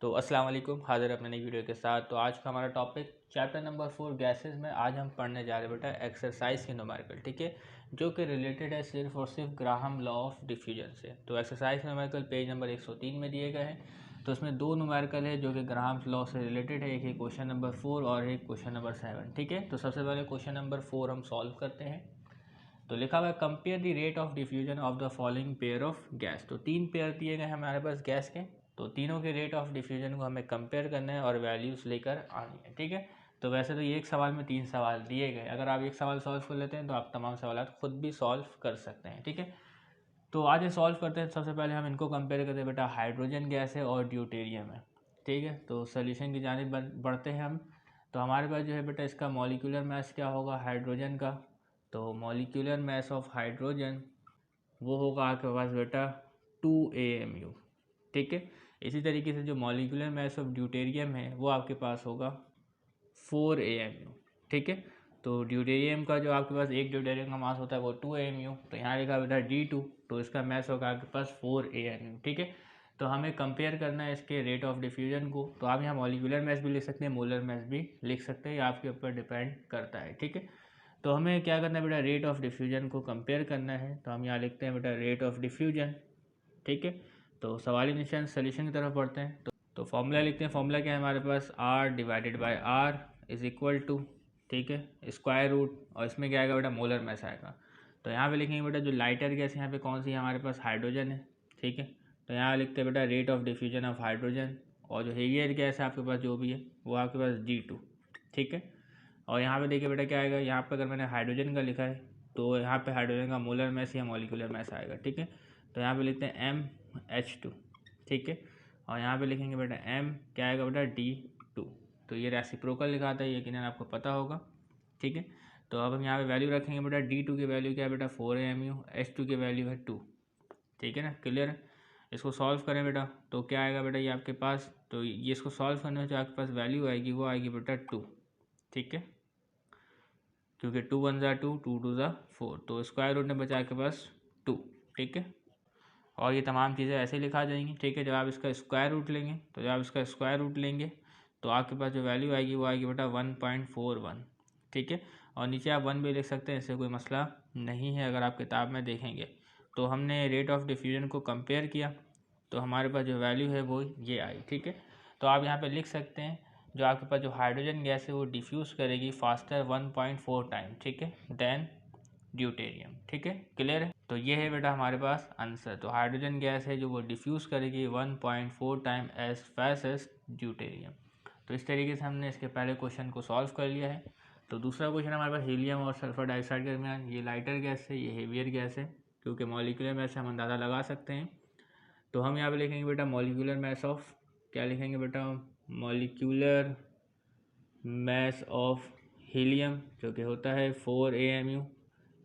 तो अस्सलाम वालेकुम, हाजिर अपने नई वीडियो के साथ। तो आज का हमारा टॉपिक चैप्टर नंबर 4 गैसेस में आज हम पढ़ने जा रहे हैं बेटा एक्सरसाइज की न्यूमेरिकल, ठीक है, जो कि रिलेटेड है सिर्फ और सिर्फ ग्राहम लॉ ऑफ डिफ्यूजन से। तो एक्सरसाइज न्यूमेरिकल पेज नंबर 103 में दिए गए हैं। तो इसमें दो न्यूमेरिकल है जो कि ग्राहम लॉ से रिलेटेड है, एक है क्वेश्चन नंबर 4 और एक क्वेश्चन नंबर 7, ठीक है। तो सबसे पहले क्वेश्चन नंबर 4 हम सॉल्व करते हैं। तो लिखा हुआ है compare the rate of diffusion of the following pair of gas. तो तीन पेयर दिए गए हमारे पास गैस के, तो तीनों के रेट ऑफ डिफ्यूजन को हमें कंपेयर करना है और वैल्यूज़ लेकर आनी है, ठीक है। तो वैसे तो ये एक सवाल में 3 सवाल दिए गए, अगर आप एक सवाल सॉल्व कर लेते हैं तो आप तमाम सवाल खुद भी सॉल्व कर सकते हैं, ठीक है। तो आज ये सॉल्व करते हैं। सबसे पहले हम इनको कंपेयर करते हैं बेटा, हाइड्रोजन गैस है और ड्यूटेरियम है, ठीक है। तो सोल्यूशन की जानिब बढ़ते हैं हम। तो हमारे पास जो है बेटा इसका मॉलिक्यूलर मास क्या होगा हाइड्रोजन का, तो मॉलिक्यूलर मास ऑफ हाइड्रोजन वो होगा आपके पास बेटा 2 AMU, ठीक है। इसी तरीके से जो मॉलिक्यूलर मास ऑफ ड्यूटेरियम है वो आपके पास होगा 4 AMU, ठीक है। तो ड्यूटेरियम का जो आपके पास एक ड्यूटेरियम का मास होता है वो 2 AMU, तो यहाँ लिखा बेटा D2, तो इसका मास होगा आपके पास 4 AMU, ठीक है। तो हमें कंपेयर करना है इसके रेट ऑफ डिफ्यूजन को। तो आप यहाँ मॉलिक्यूलर मास भी लिख सकते हैं, मोलर मास भी लिख सकते हैं, आपके ऊपर डिपेंड करता है, ठीक है। तो हमें क्या करना है बेटा, रेट ऑफ डिफ्यूजन को कंपेयर करना है। तो हम यहाँ लिखते हैं बेटा रेट ऑफ डिफ्यूजन, ठीक है। तो सवाली निशान सोल्यूशन की तरफ बढ़ते हैं। तो फॉर्मूला लिखते हैं। फॉर्मूला क्या है हमारे पास, R divided by R is equal to, ठीक है, स्क्वायर रूट, और इसमें क्या आएगा बेटा, मोलर मास आएगा। तो यहाँ पे लिखेंगे बेटा जो लाइटर गैस यहाँ पे कौन सी है हमारे पास, हाइड्रोजन है, ठीक है। तो यहाँ लिखते हैं बेटा rate of diffusion of hydrogen, और जो हेवियर गैस है आपके पास जो भी है वो आपके पास D2, ठीक है। और यहाँ पे देखिए बेटा क्या आएगा, यहाँ पे अगर मैंने हाइड्रोजन का लिखा है तो यहाँ पे हाइड्रोजन का मोलर मास या मॉलिक्यूलर मास आएगा, ठीक है। तो यहाँ पे लिखते हैं MH2, ठीक है। और यहाँ पे लिखेंगे बेटा M क्या आएगा बेटा D2। तो ये रेसिप्रोकल लिखाता है, यकीनन आपको पता होगा, ठीक है। तो अब हम यहाँ पे वैल्यू रखेंगे बेटा, D2 की वैल्यू क्या है बेटा 4 AMU, H2 की वैल्यू है 2, ठीक है ना, क्लियर है। इसको सॉल्व करें बेटा तो क्या आएगा बेटा ये आपके पास, तो ये इसको सॉल्व करने में जो आपके पास वैल्यू आएगी वो आएगी बेटा 2, ठीक है, क्योंकि 2 1 ज़ा 2, 2 2 ज़ा 4, तो स्क्वायर रूट में बचा आपके पास 2, ठीक है। और ये तमाम चीज़ें ऐसे लिखा जाएंगी, ठीक है। जब आप इसका स्क्वायर रूट लेंगे तो जब आप इसका स्क्वायर रूट लेंगे तो आपके पास जो वैल्यू आएगी वो आएगी बेटा 1.41, ठीक है। और नीचे आप 1 भी लिख सकते हैं, इससे कोई मसला नहीं है अगर आप किताब में देखेंगे। तो हमने रेट ऑफ डिफ्यूजन को कंपेयर किया तो हमारे पास जो वैल्यू है वो ये आई, ठीक है। तो आप यहाँ पे लिख सकते हैं जो आपके पास जो हाइड्रोजन गैस है वो डिफ्यूज़ करेगी फास्टर 1.4 टाइम, ठीक है, देन ड्यूटेरियम, ठीक है, क्लियर है। तो ये है बेटा हमारे पास आंसर। तो हाइड्रोजन गैस है जो वो डिफ्यूज़ करेगी 1.4 time as fast as deuterium. तो इस तरीके से हमने इसके पहले क्वेश्चन को सॉल्व कर लिया है। तो दूसरा क्वेश्चन हमारे पास हीलियम और सल्फर डाइऑक्साइड के दरमियान, ये लाइटर गैस है, ये हेवियर गैस है, क्योंकि मॉलिक्यूलर मास से हम अंदाज़ा लगा सकते हैं। तो हम यहाँ पे लिखेंगे बेटा मॉलिक्यूलर मास ऑफ, क्या लिखेंगे बेटा, मॉलिक्यूलर मास ऑफ हीलियम जो कि होता है 4 AMU।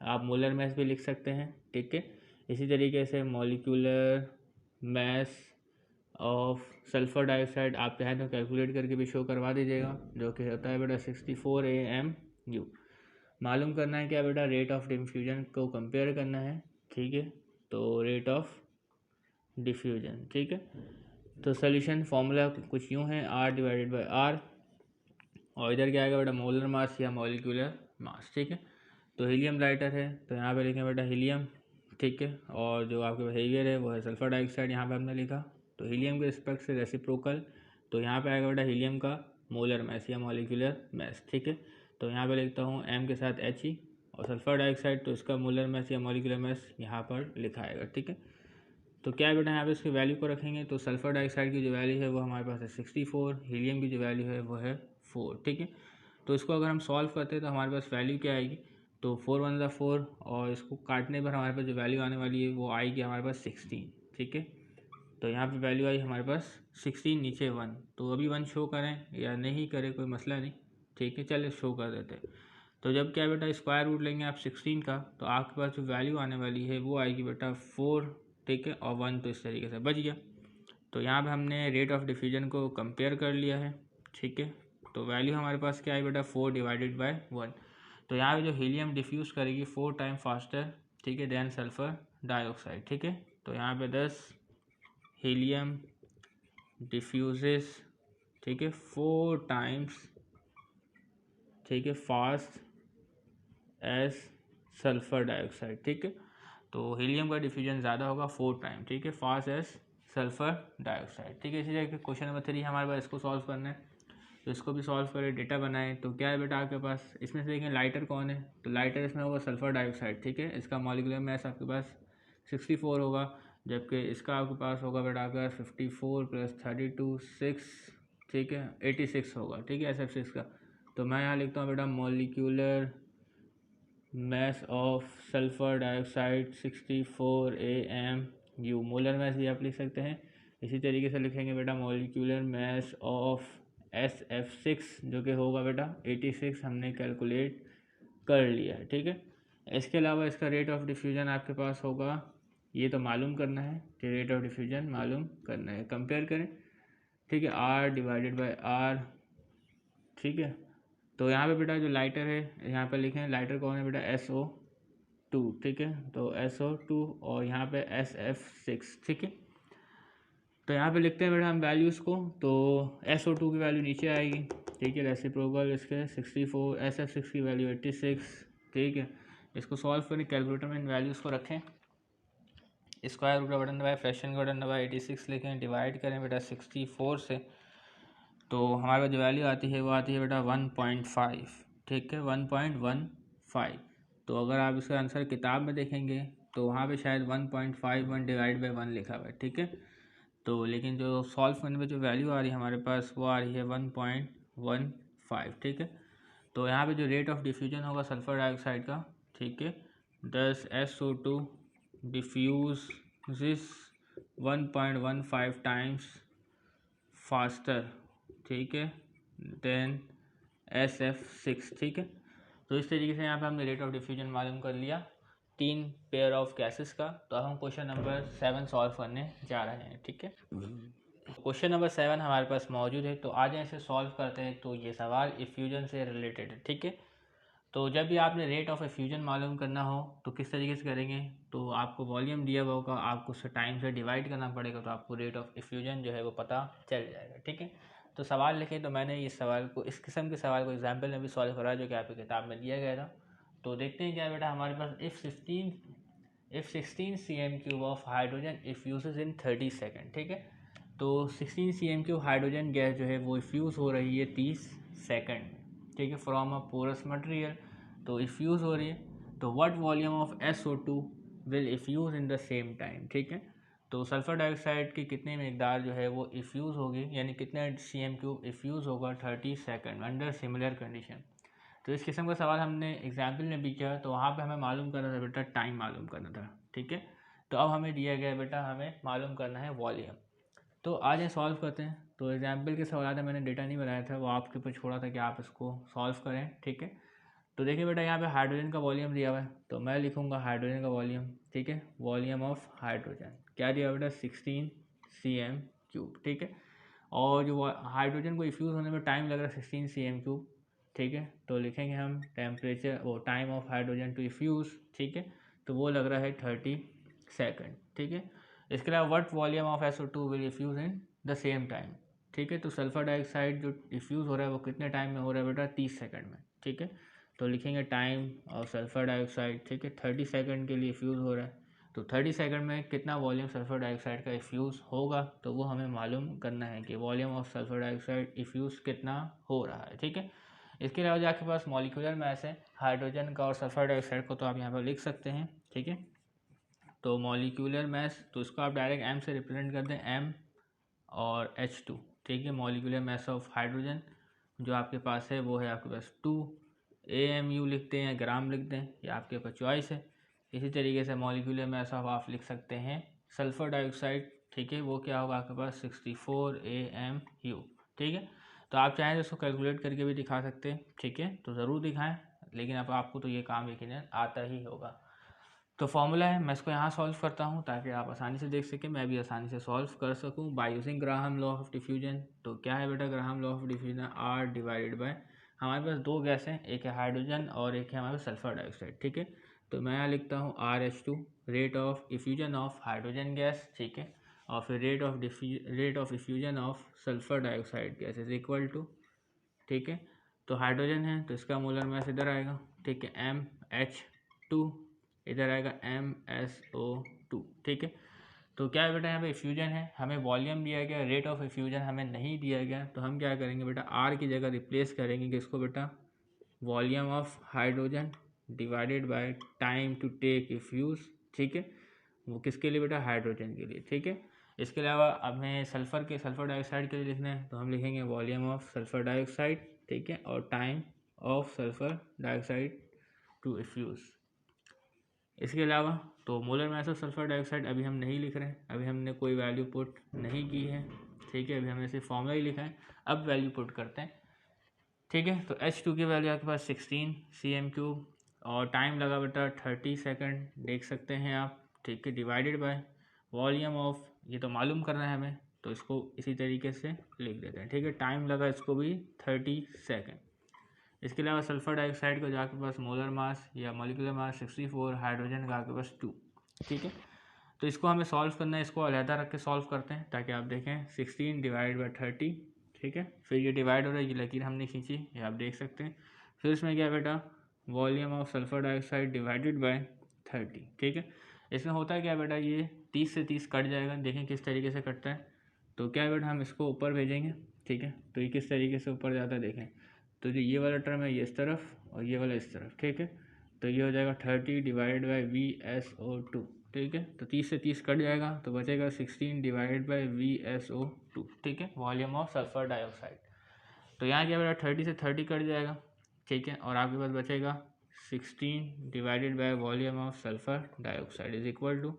आप मोलर मास भी लिख सकते हैं, ठीक है। इसी तरीके से molecular mass of sulphur dioxide आप चाहें तो कैलकुलेट करके भी शो करवा दीजिएगा, जो कि होता है बेटा 64 AMU। मालूम करना है क्या बेटा, रेट ऑफ डिफ्यूजन को कंपेयर करना है, ठीक है। तो रेट ऑफ डिफ्यूजन, ठीक है। तो सोल्यूशन फॉर्मूला कुछ यूँ है, R डिवाइडेड बाय R, और इधर क्या आएगा बेटा मोलर मास या मॉलिक्यूलर मास, ठीक है। तो हीलियम लाइटर है तो यहाँ पे लिखें बेटा हीलियम, ठीक है। और जो आपके हेवियर है वो है सल्फर डाइऑक्साइड, यहाँ पे हमने लिखा। तो हीलियम के रिस्पेक्ट से रेसिप्रोकल, तो यहाँ पे आएगा बेटा हीलियम का मोलर मास या मॉलिक्यूलर मास, ठीक है। तो यहाँ पे लिखता हूँ M के साथ He, और सल्फर डाइऑक्साइड तो इसका मोलर मास या मॉलिक्यूलर मास यहाँ पर लिखा आएगा, ठीक है। तो क्या है बेटा यहाँ पे इसकी वैल्यू को रखेंगे, तो सल्फर डाइऑक्साइड की जो वैल्यू है वो हमारे पास है 64, हीलियम की जो वैल्यू है वो है 4, ठीक है। तो इसको अगर हम सॉल्व करते हैं तो हमारे पास वैल्यू क्या आएगी, तो 4 1 ज़ा 4, और इसको काटने पर हमारे पास जो वैल्यू आने वाली है वो आएगी हमारे पास 16, ठीक है। तो यहाँ पे वैल्यू आई हमारे पास 16, नीचे 1, तो अभी 1 शो करें या नहीं करें कोई मसला नहीं, ठीक है, चलिए शो कर देते हैं। तो जब क्या बेटा स्क्वायर रूट लेंगे आप 16 का तो आपके पास जो वैल्यू आने वाली है वो आएगी बेटा 4, ठीक है, और 1 तो इस तरीके से बच गया। तो यहाँ पे हमने रेट ऑफ डिफ्यूजन को कंपेयर कर लिया है, ठीक है। तो वैल्यू हमारे पास क्या आई बेटा 4 डिवाइडेड बाय 1। तो यहाँ पे जो हीलियम डिफ्यूज़ करेगी 4 टाइम फास्टर, ठीक है, देन सल्फर डाइऑक्साइड, ठीक है। तो यहाँ पे 10 हीलियम डिफ्यूजेस, ठीक है, 4 टाइम्स, ठीक है, फास्ट एज सल्फर डाइऑक्साइड, ठीक है। तो हीलियम का डिफ्यूजन ज़्यादा होगा 4 टाइम, ठीक है, फास्ट एज सल्फर डाइऑक्साइड, ठीक है। इसी तरह क्वेश्चन नंबर 3 हमारे पास, इसको सॉल्व करना है, तो इसको भी सॉल्व करें, डेटा बनाएं। तो क्या है बेटा आपके पास, इसमें से देखें लाइटर कौन है, तो लाइटर इसमें होगा सल्फर डाइऑक्साइड, ठीक है। इसका मॉलिक्यूलर मास आपके पास 64 होगा, जबकि इसका आपके पास होगा बेटा आपके पास 54 + 32 6, ठीक है, 86 होगा, ठीक है, SF6 का। तो मैं यहाँ लिखता हूँ बेटा molecular mass of sulfur dioxide 64 AMU, molar mass भी आप लिख सकते हैं। इसी तरीके से लिखेंगे बेटा मॉलिक्यूलर मास ऑफ SF6 जो कि होगा बेटा 86, हमने कैलकुलेट कर लिया है, ठीक है। इसके अलावा इसका रेट ऑफ डिफ्यूजन आपके पास होगा, ये तो मालूम करना है कि रेट ऑफ डिफ्यूजन मालूम करना है, कंपेयर करें, ठीक है, R/R, ठीक है। तो यहाँ पे बेटा जो लाइटर है, यहाँ पे लिखें लाइटर कौन है बेटा, SO2, ठीक है, तो SO2 और यहाँ पे SF6, ठीक है। तो यहाँ पे लिखते हैं बेटा हम वैल्यूज़ को, तो SO2 की वैल्यू नीचे आएगी, ठीक है, रेसिप्रोकल इसके 64, SF6 की वैल्यू 86, ठीक है। इसको सॉल्व करें, कैलकुलेटर में इन वैल्यूज़ को रखें, स्क्वायर रूट का बटन दबाए, फ्रैक्शन का बटन दबाए, 86 लिखें, डिवाइड करें बेटा 64 से, तो हमारे पास जो वैल्यू आती है वो आती है बेटा 1.5, ठीक है, 1.15। तो अगर आप इसका आंसर किताब में देखेंगे तो वहाँ पे शायद 1.51 डिवाइड बाई 1 लिखा हुआ है, ठीक है। तो लेकिन जो सॉल्व करने में जो वैल्यू आ रही है हमारे पास वो आ रही है 1.15, ठीक है। तो यहाँ पे जो रेट ऑफ डिफ्यूजन होगा सल्फर डाइऑक्साइड का, ठीक है, 10 SO2 डिफ्यूज़ 1.15 टाइम्स फास्टर, ठीक है, देन SF6, ठीक है। तो इस तरीके से यहाँ पे हमने रेट ऑफ डिफ्यूजन मालूम कर लिया 3 पेयर ऑफ गैसेस का। तो अब हम क्वेश्चन नंबर 7 सॉल्व करने जा रहे हैं, ठीक है। क्वेश्चन नंबर 7 हमारे पास मौजूद है, तो आज इसे सॉल्व करते हैं। तो ये सवाल इफ्यूजन से रिलेटेड है, ठीक है। तो जब भी आपने रेट ऑफ इफ्यूजन मालूम करना हो तो किस तरीके से करेंगे, तो आपको वॉल्यूम दिया हुआ होगा, आपको उससे टाइम से डिवाइड करना पड़ेगा, तो आपको रेट ऑफ इफ्यूजन जो है वो पता चल जाएगा, ठीक है। तो सवाल लिखें, तो मैंने इस सवाल को, इस किस्म के सवाल को एग्जाम्पल में भी सॉल्व करा जो कि आपकी किताब में दिया गया था। तो देखते हैं क्या बेटा हमारे पास, if 16 cm³ of hydrogen effuse in 30 second, ठीक है। तो 16 cm³ हाइड्रोजन गैस जो है वो इफ्यूज़ हो रही है 30 सेकेंड में, ठीक है, फ्रॉम अ पोरस मटेरियल, तो इफ्यूज़ हो रही है। तो what volume of SO2 will effuse in the same time, ठीक है। तो सल्फर डाइऑक्साइड की कितनी मकदार जो है वो इफ्यूज़ होगी, यानी कितने cm³ इफ्यूज़ होगा 30 सेकेंड अंडर सिमिलर कंडीशन। तो इस किस्म का सवाल हमने एग्जाम्पल में भी किया, तो वहाँ पे हमें मालूम करना था बेटा, टाइम मालूम करना था, ठीक है। तो अब हमें दिया गया बेटा, हमें मालूम करना है वॉल्यूम। तो आज ये सॉल्व करते हैं। तो एग्जाम्पल के सवाल मैंने डेटा नहीं बनाया था, वो आपके ऊपर छोड़ा था कि आप इसको सॉल्व करें, ठीक है। तो देखिए बेटा यहाँ पे हाइड्रोजन का वॉल्यूम दिया हुआ है, तो मैं लिखूँगा हाइड्रोजन का वॉल्यूम, ठीक है, वॉल्यूम ऑफ हाइड्रोजन क्या दिया बेटा 16 cm³, ठीक है। और जो हाइड्रोजन को इफ्यूज़ होने में टाइम लग रहा है 16 cm³, ठीक है। तो लिखेंगे हम टेम्परेचर, वो टाइम ऑफ हाइड्रोजन टू इफ्यूज़, ठीक है, तो वो लग रहा है 30 सेकेंड, ठीक है। इसके अलावा what volume of SO2 will effuse in the same time, ठीक है। तो सल्फर डाइऑक्साइड जो इफ्यूज़ हो रहा है वो कितने टाइम में हो रहा है बेटा 30 सेकेंड में, ठीक है। तो लिखेंगे टाइम ऑफ सल्फर डाइऑक्साइड, ठीक है, 30 सेकेंड के लिए इफ्यूज़ हो रहा है, तो 30 सेकंड में कितना वॉल्यूम सल्फर डाइऑक्साइड का इफ्यूज़ होगा, तो वो हमें मालूम करना है कि वॉल्यूम ऑफ सल्फर डाइऑक्साइड इफ्यूज़ कितना हो रहा है, ठीक है। इसके अलावा जो आपके पास मॉलिक्यूलर मास है हाइड्रोजन का और सल्फर डाइऑक्साइड को, तो आप यहाँ पर लिख सकते हैं, ठीक है। तो मॉलिक्यूलर मास, तो इसको आप डायरेक्ट M से रिप्रेजेंट कर दें, M और H2, ठीक है। मॉलिक्यूलर मास ऑफ हाइड्रोजन जो आपके पास है वो है आपके पास 2 AMU लिखते हैं, ग्राम लिखते हैं, ये आपके पास चॉइस है। इसी तरीके से मॉलिक्यूलर मास ऑफ आप लिख सकते हैं सल्फर डाइऑक्साइड, ठीक है, वो क्या होगा आपके पास 64 AMU, ठीक है। तो आप चाहें तो इसको कैलकुलेट करके भी दिखा सकते हैं, ठीक है, तो ज़रूर दिखाएं, लेकिन अब आपको तो ये काम यकीनन आता ही होगा। तो फॉर्मूला है, मैं इसको यहाँ सॉल्व करता हूँ ताकि आप आसानी से देख सकें, मैं भी आसानी से सॉल्व कर सकूँ by using Graham law of diffusion. तो क्या है बेटा Graham law of diffusion, R divided bye, हमारे पास दो गैस हैं, एक है हाइड्रोजन और एक है हमारे पास सल्फर डाइऑक्साइड, ठीक है। तो मैं यहाँ लिखता हूँ RH2 rate of effusion of hydrogen gas, ठीक है, और फिर rate of effusion of sulphur dioxide gas is equal to, ठीक है, तो हाइड्रोजन है तो इसका मोलर मास इधर आएगा, ठीक है, MH2, इधर आएगा MSO2, ठीक है। तो क्या है बेटा, यहाँ पे इफ्यूजन है, हमें वॉल्यूम दिया गया, रेट ऑफ इफ्यूजन हमें नहीं दिया गया, तो हम क्या करेंगे बेटा, R की जगह रिप्लेस करेंगे किसको बेटा, volume of hydrogen divided by time to take effuse, ठीक है, वो किसके लिए बेटा, हाइड्रोजन के लिए, ठीक है। इसके अलावा हमें सल्फर डाइऑक्साइड के लिए लिखना है, तो हम लिखेंगे वॉल्यूम ऑफ सल्फर डाइऑक्साइड, ठीक है, और time of sulphur dioxide to effuse. इसके अलावा तो molar mass of sulphur dioxide अभी हम नहीं लिख रहे हैं, अभी हमने कोई वैल्यू पुट नहीं की है, ठीक है, अभी हमने सिर्फ फॉर्मूला ही लिखा है। अब वैल्यू पुट करते हैं, ठीक है। तो H2 की वैल्यू आपके पास 16 cm3 और टाइम लगा बेटा 30 सेकंड, देख सकते हैं आप, ठीक है, डिवाइडेड बाय वॉल्यूम ऑफ, ये तो मालूम करना है हमें, तो इसको इसी तरीके से लिख देते हैं, ठीक है, टाइम लगा इसको भी 30 सेकंड। इसके अलावा सल्फर डाइऑक्साइड का जो आपके पास मोलर मास या मॉलिक्यूलर मास 64, हाइड्रोजन का आपके पास 2, ठीक है। तो इसको हमें सॉल्व करना है, इसको अलहदा रख के सॉल्व करते हैं ताकि आप देखें 16 डिवाइड बाई 30, ठीक है, फिर ये डिवाइड हो रहा है, ये लकीर हमने खींची, ये आप देख सकते हैं। फिर इसमें क्या बेटा, volume of sulphur dioxide divided by 30, ठीक है। इसमें होता है क्या बेटा, ये 30 से 30 कट जाएगा, देखें किस तरीके से कटता है। तो क्या बेटा, हम इसको ऊपर भेजेंगे, ठीक है, तो ये किस तरीके से ऊपर जाता है देखें, तो जो ये वाला टर्म है ये इस तरफ और ये वाला इस तरफ, ठीक है, तो ये हो जाएगा 30 डिवाइड बाई VSO2, ठीक है, तो 30 से 30 कट जाएगा तो बचेगा 16 डिवाइड बाई VSO2, ठीक है, वॉल्यूम ऑफ सल्फर डाइऑक्साइड। तो यहाँ क्या बेटा 30 से 30 कट जाएगा, ठीक है, और आपके पास बचेगा 16 divided by volume of sulphur dioxide is equal to,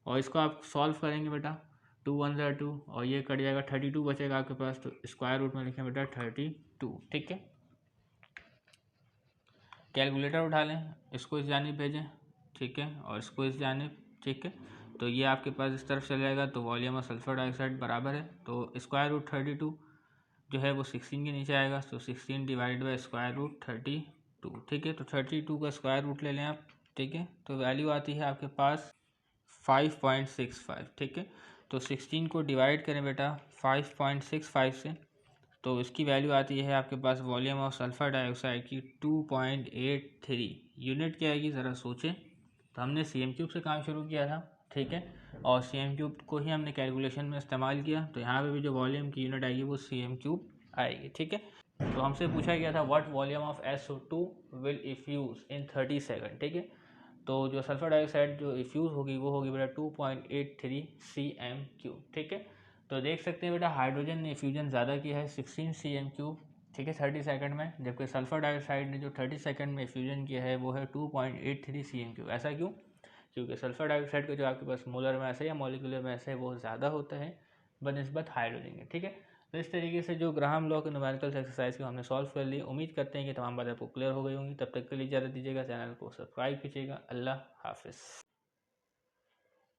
और इसको आप सॉल्व करेंगे बेटा, 2 1 ज़ा 2 और ये कट जाएगा, 32 बचेगा आपके पास, तो स्क्वायर रूट में लिखें बेटा 32, ठीक है। कैलकुलेटर उठा लें, इसको इस जानिब भेजें, ठीक है, और इसको इस जानिब, ठीक है, तो ये आपके पास इस तरफ चल जाएगा, तो वॉल्यूम ऑफ सल्फर डाइऑक्साइड बराबर है, तो स्क्वायर रूट 32 जो है वो 16 के नीचे आएगा, तो 16 डिवाइड बाई स्क्वायर रूट 32, ठीक है, तो 32 का स्क्वायर रूट ले लें आप, ठीक है, तो वैल्यू आती है आपके पास 5.65, ठीक है। तो 16 को डिवाइड करें बेटा 5.65 से, तो इसकी वैल्यू आती है आपके पास वॉल्यूम ऑफ सल्फर डाइऑक्साइड की 2.83 यूनिट क्या आएगी ज़रा सोचें। तो हमने cm³ से काम शुरू किया था, ठीक है, और cm³ को ही हमने कैलकुलेशन में इस्तेमाल किया, तो यहाँ पे भी जो वॉल्यूम की यूनिट आएगी वो cm³ आएगी, ठीक है। तो हमसे पूछा गया था what volume of SO2 will effuse in 30 second, ठीक है, तो जो सल्फर डाइऑक्साइड जो इफ्यूज़ होगी वो होगी बेटा 2.83 cm³, ठीक है। तो देख सकते हैं बेटा हाइड्रोजन ने इफ्यूजन ज़्यादा किया है 16 cm³, ठीक है, 30 सेकंड में, जबकि सल्फर डाइऑक्साइड ने जो 30 सेकंड में इफ्यूजन किया है वो है 2.83 cm³। ऐसा क्यों? क्योंकि सल्फर डाइऑक्साइड का जो आपके पास मोलर मास है या मॉलिक्यूलर मास है वो ज़्यादा होता है बनिस्बत हाइड्रोजन के, ठीक है। तो इस तरीके से जो ग्राहम लॉ के न्यूमेरिकल एक्सरसाइज को हमने सॉल्व कर ली। उम्मीद करते हैं कि तमाम बातें आपको क्लियर हो गई होंगी। तब तक के लिए इजाज़त दीजिएगा, चैनल को सब्सक्राइब कीजिएगा। अल्लाह हाफिज़।